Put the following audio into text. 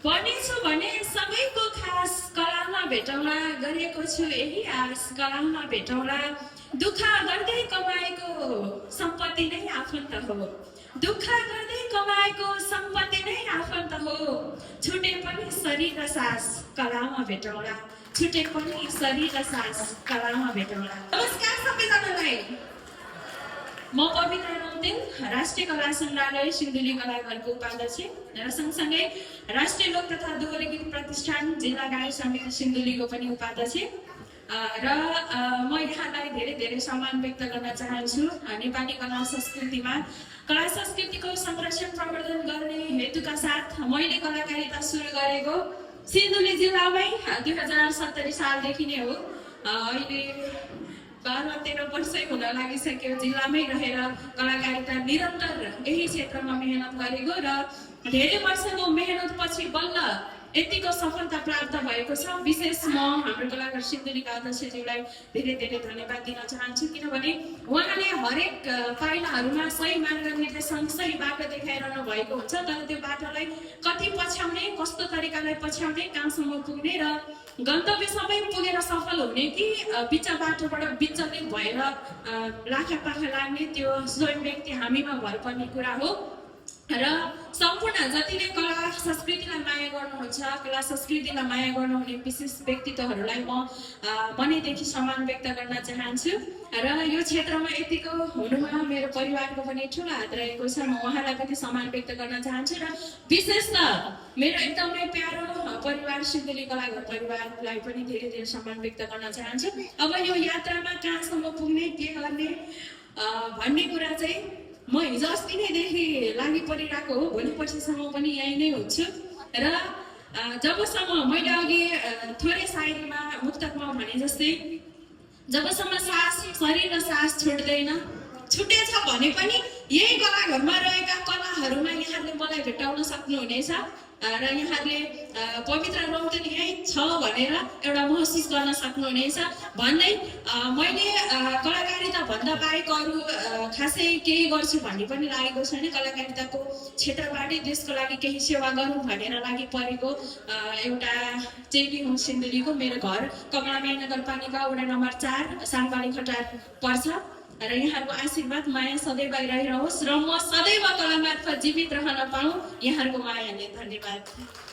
भनेछु भने सबैको खास कलामा भेटौँला गरेको छु यही आश कलामा भेटौँला दुःख गर्दै कमाएको सम्पत्ति नै आफन्त हो दुःख गर्दै कमाएको सम्पत्ति नै आफन्त हो छुटे पनि शरीर र सास कलामा भेटौँला छुटे पनि शरीर र सास कलामा भेटौँला। नमस्कार सबैजनालाई, म पवित्र रौतेल राष्ट्रिय कला संग्रहालय सिन्धुली कलाघरको उपाध्यक्ष र सँगसँगै राष्ट्रिय लोक तथा दोहोरी गीत प्रतिष्ठान जिल्ला गायक समिति सिन्धुलीको पनि उपाध्यक्ष र म यहाँलाई धेरै धेरै सम्मान व्यक्त गर्न चाहन्छु। नेपाली कला संस्कृतिमा कला संस्कृतिको संरक्षण प्रवर्धन गर्ने हेतुका साथ मैले कलाकारिता सुरु गरेको सिन्धुली जिल्लामै 2070 सालदेखि नै हो। अहिले 12-13 वर्षै हुन लागिसक्यो जिल्लामै रहेर कलाकारिता निरन्तर यही क्षेत्रमा मेहनत गरेको र धेरै वर्षको मेहनत पछि बल्ल यतिको सफलता प्राप्त भएको छ। विशेष म हाम्रो कलाकार सिन्धुलीका अध्यक्षज्यूलाई धेरै धेरै धन्यवाद दिन चाहन्छु, किनभने उहाँले हरेक पाइलाहरूमा सही मार्ग निर्देशन सही बाटो देखाइरहनु भएको हुन्छ, तर त्यो बाटोलाई कति पछ्याउने, कस्तो तरिकालाई पछ्याउने, कहाँसम्म पुग्ने र गन्तव्यसम्मै पुगेर सफल हुने कि बिच बाटोबाट विचलित भएर लाखापाखा लाग्ने त्यो स्वयं व्यक्ति हामीमा भर पर्ने कुरा हो। र सम्पूर्ण जतिले कला संस्कृतिलाई माया गर्नुहुन्छ, कला संस्कृतिलाई माया गर्नुहुने विशेष व्यक्तित्वहरूलाई म मनैदेखि सम्मान व्यक्त गर्न चाहन्छु र यो क्षेत्रमा यतिको हुनुमा मेरो परिवारको पनि ठुलो हात रहेको छ। म उहाँलाई पनि सम्मान व्यक्त गर्न चाहन्छु र विशेष त मेरो एकदमै प्यारो परिवार सिन्धुली कलाघर परिवारलाई पनि धेरै धेरै सम्मान व्यक्त गर्न चाहन्छु। अब यो यात्रामा कहाँसम्म पुग्ने, के गर्ने भन्ने कुरा चाहिँ म हिजो अस्ति नैदेखि लागि परिरहेको हो, भोलि पर्सिसम्म पनि यहीँ नै हुन्छु र जबसम्म मैले अघि थोरै सायरीमा मुक्तकमा भने जस्तै जबसम्म सास शरीर र सास छुट्दैन, छुटेछ भने पनि यही कलाघरमा रहेका कलाहरूमा यहाँले मलाई भेटाउन सक्नुहुनेछ र यहाँले पवित्र रौतेल यही छ भनेर एउटा महसुस गर्न सक्नुहुनेछ भन्दै मैले कलाकारिता भन्दा बाहेक अरू खासै केही गर्छु भन्ने पनि लागेको छैन। कलाकारिताको क्षेत्रबाटै देशको लागि केही सेवा गरौँ भनेर लागि परेको एउटा चेली हुँ सिन्धुलीको। मेरो घर कमलामाई नगरपालिका वडा नम्बर 4 सानबारी खटार पर्छ र यहाँहरूको आशीर्वाद माया सदैव रहिरहोस् र म सदैव कला मार्फत जीवित रहन पाऊँ, यहाँहरूको मायाले। धन्यवाद।